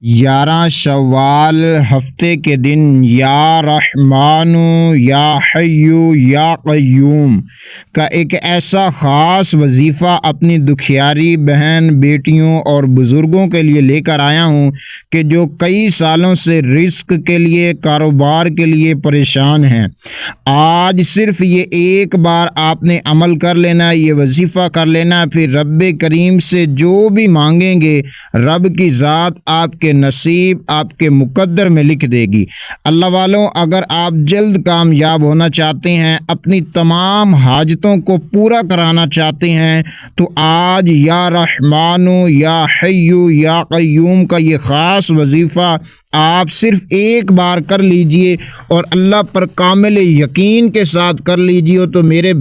11 شوال ہفتے کے دن یا رحمان یا حیو یا قیوم کا ایک ایسا خاص وظیفہ اپنی دکھیاری بہن بیٹیوں اور بزرگوں کے لیے لے کر آیا ہوں کہ جو کئی سالوں سے رزق کے لیے کاروبار کے لیے پریشان ہیں۔ آج صرف یہ ایک بار آپ نے عمل کر لینا، یہ وظیفہ کر لینا، پھر رب کریم سے جو بھی مانگیں گے رب کی ذات آپ کے نصیب آپ کے مقدر میں لکھ دے گی۔ اللہ والوں، اگر آپ جلد کامیاب ہونا چاہتے ہیں، اپنی تمام حاجتوں کو پورا کرانا چاہتے ہیں، تو آج یا رحمان یا حیو یا قیوم کا یہ خاص وظیفہ آپ صرف ایک بار کر لیجئے اور اللہ پر کامل یقین کے ساتھ کر لیجئے تو میرے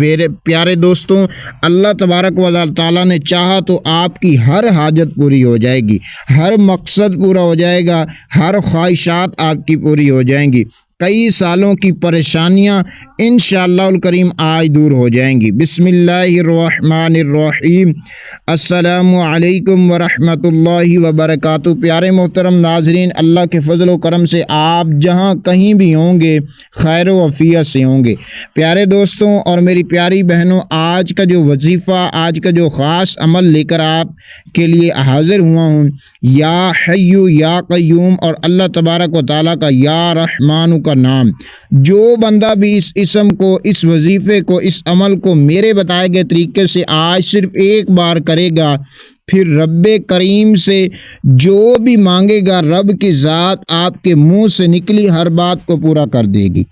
پیارے دوستوں، اللہ تبارک و تعالیٰ نے چاہا تو آپ کی ہر حاجت پوری ہو جائے گی، ہر مقصد پورا ہو جائے گا، ہر خواہشات آپ کی پوری ہو جائیں گی، کئی سالوں کی پریشانیاں انشاءاللہ الکریم آج دور ہو جائیں گی۔ بسم اللہ الرحمن الرحیم۔ السلام علیکم ورحمۃ اللہ وبرکاتہ۔ پیارے محترم ناظرین، اللہ کے فضل و کرم سے آپ جہاں کہیں بھی ہوں گے خیر و عافیت سے ہوں گے۔ پیارے دوستوں اور میری پیاری بہنوں، آج کا جو وظیفہ، آج کا جو خاص عمل لے کر آپ کے لیے حاضر ہوا ہوں، یا حیو یا قیوم اور اللہ تبارک و تعالیٰ کا یا رحمان کا نام، جو بندہ بھی اس اسم کو، اس وظیفے کو، اس عمل کو میرے بتائے گئے طریقے سے آج صرف ایک بار کرے گا، پھر رب کریم سے جو بھی مانگے گا رب کی ذات آپ کے منہ سے نکلی ہر بات کو پورا کر دے گی۔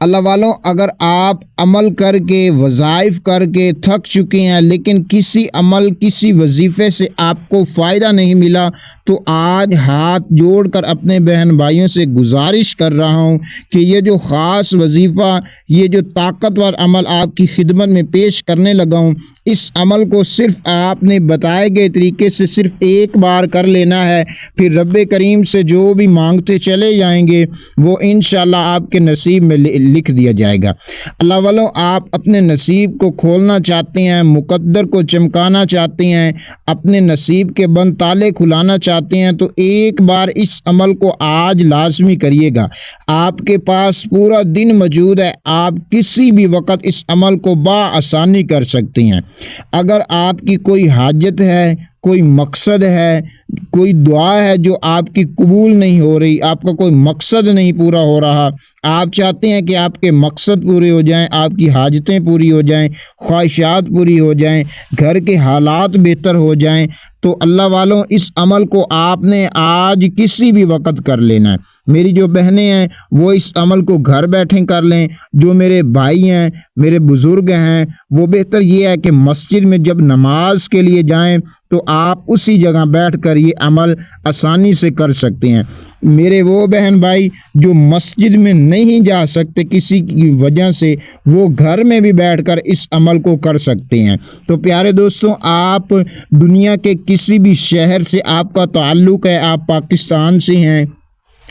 اللہ والوں، اگر آپ عمل کر کے، وظائف کر کے تھک چکے ہیں لیکن کسی عمل، کسی وظیفے سے آپ کو فائدہ نہیں ملا، تو آج ہاتھ جوڑ کر اپنے بہن بھائیوں سے گزارش کر رہا ہوں کہ یہ جو خاص وظیفہ، یہ جو طاقتور عمل آپ کی خدمت میں پیش کرنے لگا ہوں، اس عمل کو صرف آپ نے بتائے گئے طریقے سے صرف ایک بار کر لینا ہے، پھر رب کریم سے جو بھی مانگتے چلے جائیں گے وہ انشاءاللہ آپ کے نصیب میں لکھ دیا جائے گا۔ اللہ والوں، آپ اپنے نصیب کو کھولنا چاہتے ہیں، مقدر کو چمکانا چاہتے ہیں، اپنے نصیب کے بند تالے کھلانا چاہتے ہیں، تو ایک بار اس عمل کو آج لازمی کریے گا۔ آپ کے پاس پورا دن موجود ہے، آپ کسی بھی وقت اس عمل کو بآسانی کر سکتے ہیں۔ اگر آپ کی کوئی حاجت ہے، کوئی مقصد ہے، کوئی دعا ہے جو آپ کی قبول نہیں ہو رہی، آپ کا کوئی مقصد نہیں پورا ہو رہا، آپ چاہتے ہیں کہ آپ کے مقصد پورے ہو جائیں، آپ کی حاجتیں پوری ہو جائیں، خواہشات پوری ہو جائیں، گھر کے حالات بہتر ہو جائیں، تو اللہ والوں، اس عمل کو آپ نے آج کسی بھی وقت کر لینا ہے۔ میری جو بہنیں ہیں وہ اس عمل کو گھر بیٹھے کر لیں، جو میرے بھائی ہیں، میرے بزرگ ہیں، وہ بہتر یہ ہے کہ مسجد میں جب نماز کے لیے جائیں تو آپ اسی جگہ بیٹھ کر یہ عمل آسانی سے کر سکتے ہیں۔ میرے وہ بہن بھائی جو مسجد میں نہیں جا سکتے کسی کی وجہ سے، وہ گھر میں بھی بیٹھ کر اس عمل کو کر سکتے ہیں۔ تو پیارے دوستوں، آپ دنیا کے کسی بھی شہر سے آپ کا تعلق ہے، آپ پاکستان سے ہیں،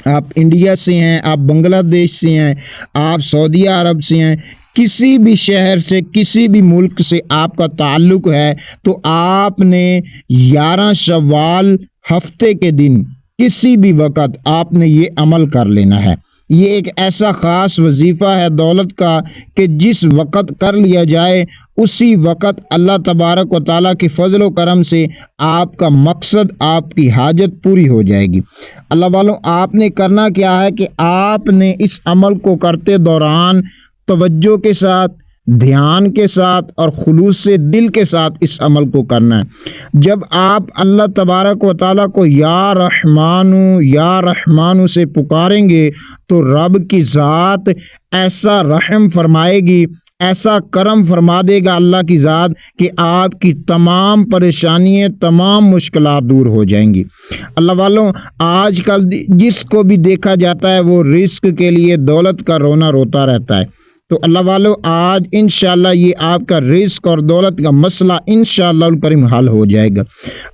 آپ انڈیا سے ہیں، آپ بنگلہ دیش سے ہیں، آپ سعودی عرب سے ہیں، کسی بھی شہر سے، کسی بھی ملک سے آپ کا تعلق ہے، تو آپ نے 11 شوال ہفتے کے دن کسی بھی وقت آپ نے یہ عمل کر لینا ہے۔ یہ ایک ایسا خاص وظیفہ ہے دولت کا کہ جس وقت کر لیا جائے اسی وقت اللہ تبارک و تعالیٰ کے فضل و کرم سے آپ کا مقصد، آپ کی حاجت پوری ہو جائے گی۔ اللہ والوں، آپ نے کرنا کیا ہے کہ آپ نے اس عمل کو کرتے دوران توجہ کے ساتھ، دھیان کے ساتھ اور خلوص سے دل کے ساتھ اس عمل کو کرنا ہے۔ جب آپ اللہ تبارک و تعالیٰ کو یا رحمانو سے پکاریں گے تو رب کی ذات ایسا رحم فرمائے گی، ایسا کرم فرما دے گا اللہ کی ذات کہ آپ کی تمام پریشانیاں، تمام مشکلات دور ہو جائیں گی۔ اللہ والوں، آج کل جس کو بھی دیکھا جاتا ہے وہ رزق کے لیے، دولت کا رونا روتا رہتا ہے، تو اللہ والو آج انشاءاللہ یہ آپ کا رزق اور دولت کا مسئلہ انشاءاللہ الکریم حل ہو جائے گا۔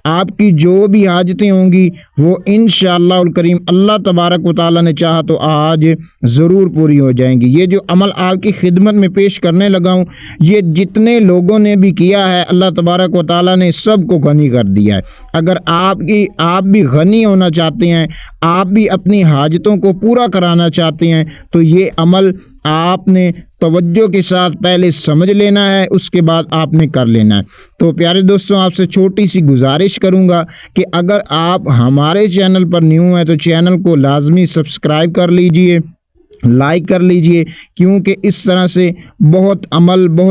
آپ کی جو بھی حاجتیں ہوں گی وہ انشاءاللہ الکریم اللہ تبارک و تعالیٰ نے چاہا تو آج ضرور پوری ہو جائیں گی۔ یہ جو عمل آپ کی خدمت میں پیش کرنے لگا ہوں، یہ جتنے لوگوں نے بھی کیا ہے اللہ تبارک و تعالیٰ نے سب کو غنی کر دیا ہے۔ اگر آپ بھی غنی ہونا چاہتے ہیں، آپ بھی اپنی حاجتوں کو پورا کرانا چاہتے ہیں، تو یہ عمل آپ نے توجہ کے ساتھ پہلے سمجھ لینا ہے، اس کے بعد آپ نے کر لینا ہے۔ تو پیارے دوستوں، آپ سے چھوٹی سی گزارش کروں گا کہ اگر آپ ہمارے چینل پر نیو ہیں تو چینل کو لازمی سبسکرائب کر لیجئے، لائک کر لیجئے، کیونکہ اس طرح سے بہت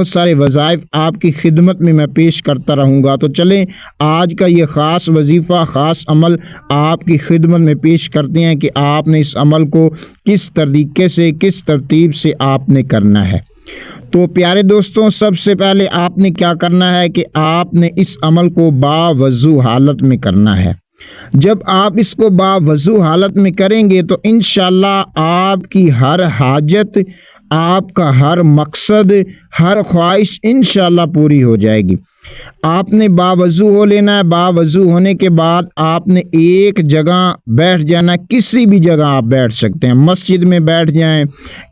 سارے وظائف آپ کی خدمت میں پیش کرتا رہوں گا۔ تو چلیں آج کا یہ خاص وظیفہ، خاص عمل آپ کی خدمت میں پیش کرتے ہیں کہ آپ نے اس عمل کو کس طریقے سے، کس ترتیب سے آپ نے کرنا ہے۔ تو پیارے دوستوں، سب سے پہلے آپ نے کیا کرنا ہے کہ آپ نے اس عمل کو باوضو حالت میں کرنا ہے۔ جب آپ اس کو باوضو حالت میں کریں گے تو انشاءاللہ آپ کی ہر حاجت، آپ کا ہر مقصد، ہر خواہش انشاءاللہ پوری ہو جائے گی۔ آپ نے باوضو ہو لینا ہے۔ باوضو ہونے کے بعد آپ نے ایک جگہ بیٹھ جانا ہے، کسی بھی جگہ آپ بیٹھ سکتے ہیں، مسجد میں بیٹھ جائیں،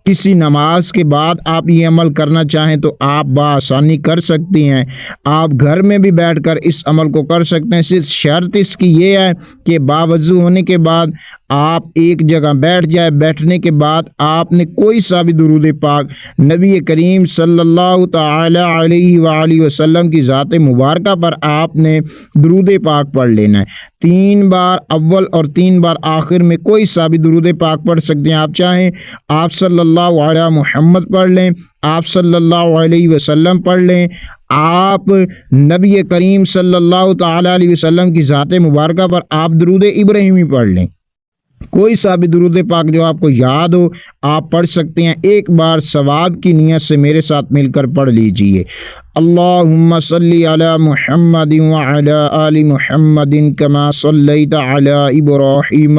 کسی نماز کے بعد آپ یہ عمل کرنا چاہیں تو آپ بآسانی کر سکتی ہیں، آپ گھر میں بھی بیٹھ کر اس عمل کو کر سکتے ہیں۔ صرف شرط اس کی یہ ہے کہ باوضو ہونے کے بعد آپ ایک جگہ بیٹھ جائے، بیٹھنے کے بعد آپ نے کوئی سا بھی درود پاک نبی کریم صلی اللہ تعالی علیہ وآلہ وسلم کی ذات مبارکہ پر آپ نے درود پاک پڑھ لینا ہے۔ 3 بار اول اور 3 بار آخر میں کوئی سا بھی درود پاک پڑھ سکتے ہیں۔ آپ چاہیں آپ صلی اللہ علیہ محمد پڑھ لیں، آپ صلی اللہ علیہ وسلم پڑھ لیں، آپ نبی کریم صلی اللہ تعالی علیہ وسلم کی ذات مبارکہ پر آپ درود ابراہیمی پڑھ لیں۔ کوئی سا بھی درود پاک جو آپ کو یاد ہو آپ پڑھ سکتے ہیں۔ ایک بار ثواب کی نیت سے میرے ساتھ مل کر پڑھ لیجئے۔ اللہم صلی علی محمد وعلی آل محمد کما صلیت علی ابراہیم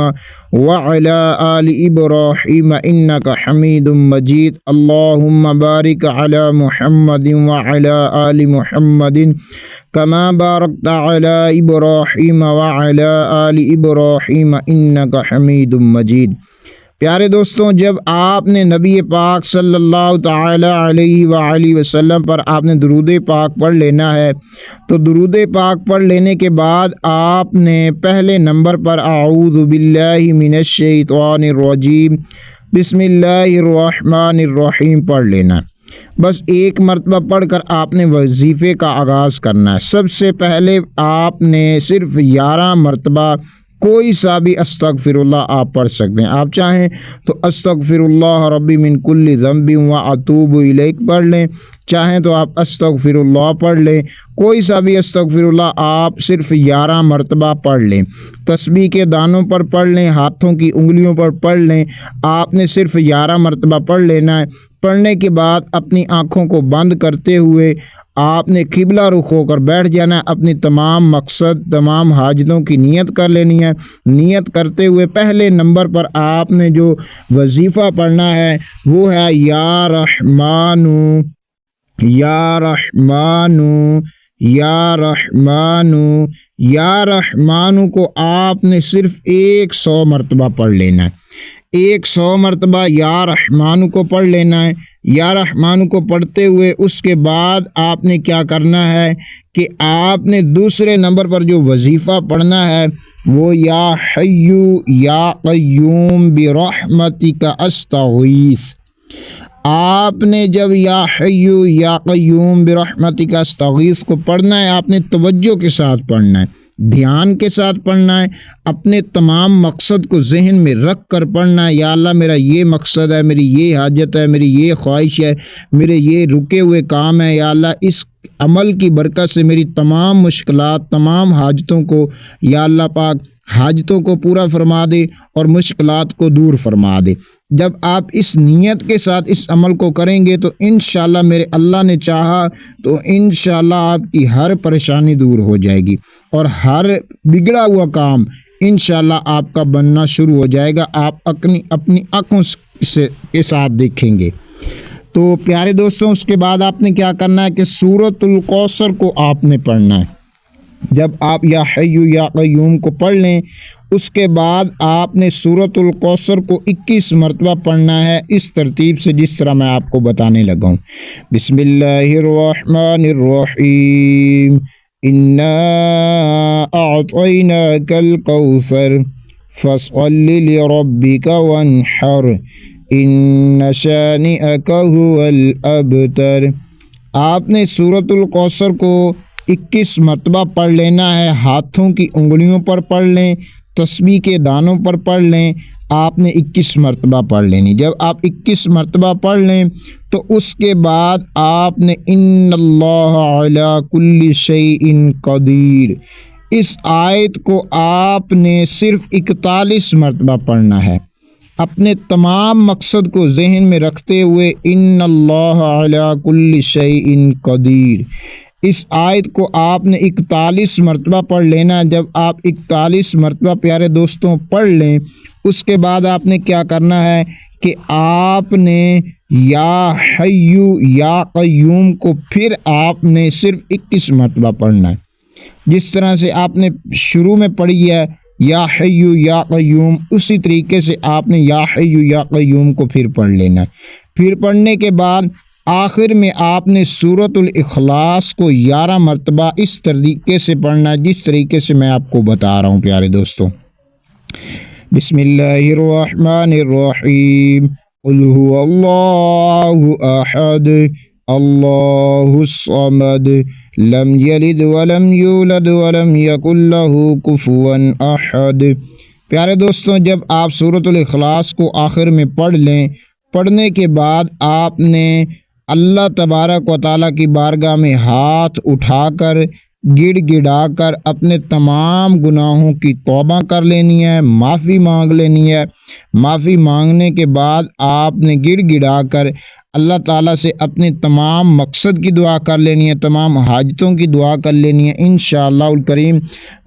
وعلی آل ابراہیم انک حمید مجید۔ اللہم بارک علی محمد وعلی آل محمد کما بارکت علی ابراہیم وعلی آل ابراہیم انک حمید مجید۔ پیارے دوستوں، جب آپ نے نبی پاک صلی اللہ تعالی علیہ وآلہ وسلم پر آپ نے درود پاک پڑھ لینا ہے، تو درود پاک پڑھ لینے کے بعد آپ نے پہلے نمبر پر اعوذ باللہ من الشیطان الرجیم بسم اللہ الرحمن الرحیم پڑھ لینا ہے۔ بس ایک مرتبہ پڑھ کر آپ نے وظیفے کا آغاز کرنا ہے۔ سب سے پہلے آپ نے صرف 11 مرتبہ کوئی سا بھی استغفر اللہ آپ پڑھ سکتے ہیں۔ آپ چاہیں تو استغفر اللہ ربی من کل ذنب و اتوب الیک پڑھ لیں، چاہیں تو آپ استغفر اللہ پڑھ لیں، کوئی سا بھی استغفر اللہ آپ صرف 11 مرتبہ پڑھ لیں۔ تسبیح کے دانوں پر پڑھ لیں، ہاتھوں کی انگلیوں پر پڑھ لیں، آپ نے صرف 11 مرتبہ پڑھ لینا ہے۔ پڑھنے کے بعد اپنی آنکھوں کو بند کرتے ہوئے آپ نے قبلہ رخ ہو کر بیٹھ جانا ہے، اپنی تمام مقصد، تمام حاجتوں کی نیت کر لینی ہے۔ نیت کرتے ہوئے پہلے نمبر پر آپ نے جو وظیفہ پڑھنا ہے وہ ہے یا رحمانو یا رحمانو یا رحمانو یا رحمانو کو آپ نے صرف 100 مرتبہ پڑھ لینا ہے۔ 100 مرتبہ یا رحمانو کو پڑھ لینا ہے۔ یا رحمانو کو پڑھتے ہوئے اس کے بعد آپ نے کیا کرنا ہے کہ آپ نے دوسرے نمبر پر جو وظیفہ پڑھنا ہے وہ یا حیو یا قیوم برحمتک استغیث۔ آپ نے جب یا حیو یا قیوم برحمتک استغیث کو پڑھنا ہے، آپ نے توجہ کے ساتھ پڑھنا ہے، دھیان کے ساتھ پڑھنا ہے، اپنے تمام مقصد کو ذہن میں رکھ کر پڑھنا ہے۔ یا اللہ میرا یہ مقصد ہے، میری یہ حاجت ہے، میری یہ خواہش ہے، میرے یہ رکے ہوئے کام ہے، یا اللہ اس عمل کی برکت سے میری تمام مشکلات، تمام حاجتوں کو یا اللہ پاک حاجتوں کو پورا فرما دے اور مشکلات کو دور فرما دے۔ جب آپ اس نیت کے ساتھ اس عمل کو کریں گے تو انشاءاللہ میرے اللہ نے چاہا تو انشاءاللہ آپ کی ہر پریشانی دور ہو جائے گی اور ہر بگڑا ہوا کام انشاءاللہ آپ کا بننا شروع ہو جائے گا، آپ اپنی آنکھوں کے ساتھ دیکھیں گے۔ تو پیارے دوستوں اس کے بعد آپ نے کیا کرنا ہے کہ سورۃ الکوثر کو آپ نے پڑھنا ہے۔ جب آپ یا حی یا قیوم کو پڑھ لیں اس کے بعد آپ نے سورۃ الکوثر کو 21 مرتبہ پڑھنا ہے، اس ترتیب سے جس طرح میں آپ کو بتانے لگا ہوں۔ بسم اللہ الرحمن الرحیم، انا اعطیناک الکوثر فصل لربک وانحر ان شانئک هو الابتر۔ آپ نے سورۃ الکوثر کو 21 مرتبہ پڑھ لینا ہے، ہاتھوں کی انگلیوں پر پڑھ لیں، تسبیح کے دانوں پر پڑھ لیں، آپ نے 21 مرتبہ پڑھ لینی۔ جب آپ 21 مرتبہ پڑھ لیں تو اس کے بعد آپ نے ان اللہ علی کل شیء قدیر، اس آیت کو آپ نے صرف 41 مرتبہ پڑھنا ہے، اپنے تمام مقصد کو ذہن میں رکھتے ہوئے ان اللہ علی کل شیء قدیر، اس آیت کو آپ نے 41 مرتبہ پڑھ لینا۔ جب آپ 41 مرتبہ پیارے دوستوں پڑھ لیں اس کے بعد آپ نے کیا کرنا ہے کہ آپ نے یا حیو یا قیوم کو پھر آپ نے صرف 21 مرتبہ پڑھنا ہے، جس طرح سے آپ نے شروع میں پڑھی ہے یا حیو یا قیوم، اسی طریقے سے آپ نے یا حیو یا قیوم کو پھر پڑھ لینا ہے۔ پھر پڑھنے کے بعد آخر میں آپ نے سورۃ الاخلاص کو 11 مرتبہ اس طریقے سے پڑھنا ہے جس طریقے سے میں آپ کو بتا رہا ہوں پیارے دوستوں۔ بسم اللہ الرحمن الرحیم، قل هو اللہ احد اللہ الصمد لم یلد ولم یولد ولم یکن له کفوا احد۔ پیارے دوستوں جب آپ سورۃ الاخلاص کو آخر میں پڑھ لیں، پڑھنے کے بعد آپ نے اللہ تبارک و تعالیٰ کی بارگاہ میں ہاتھ اٹھا کر گڑ گڑا کر اپنے تمام گناہوں کی توبہ کر لینی ہے، معافی مانگ لینی ہے۔ معافی مانگنے کے بعد آپ نے گڑ گڑا کر اللہ تعالیٰ سے اپنے تمام مقصد کی دعا کر لینی ہے، تمام حاجتوں کی دعا کر لینی ہے۔ انشاءاللہ الکریم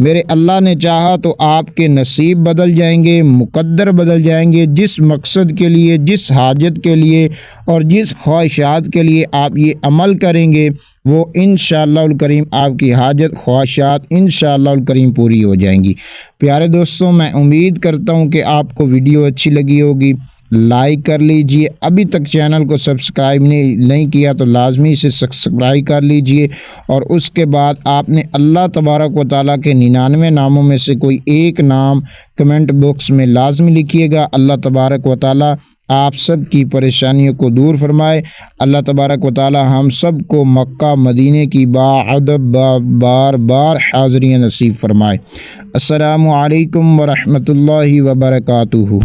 میرے اللہ نے چاہا تو آپ کے نصیب بدل جائیں گے، مقدر بدل جائیں گے، جس مقصد کے لیے، جس حاجت کے لیے اور جس خواہشات کے لیے آپ یہ عمل کریں گے وہ انشاءاللہ الکریم آپ کی حاجت خواہشات انشاءاللہ الکریم پوری ہو جائیں گی۔ پیارے دوستوں میں امید کرتا ہوں کہ آپ کو ویڈیو اچھی لگی ہوگی، لائک کر لیجئے، ابھی تک چینل کو سبسکرائب نہیں کیا تو لازمی اسے سبسکرائب کر لیجئے، اور اس کے بعد آپ نے اللہ تبارک و تعالیٰ کے 99 ناموں میں سے کوئی ایک نام کمنٹ باکس میں لازمی لکھیے گا۔ اللہ تبارک و تعالیٰ آپ سب کی پریشانیوں کو دور فرمائے۔ اللہ تبارک و تعالیٰ ہم سب کو مکہ مدینے کی باعدد بار بار حاضریاں نصیب فرمائے۔ السلام علیکم ورحمۃ اللہ وبرکاتہ۔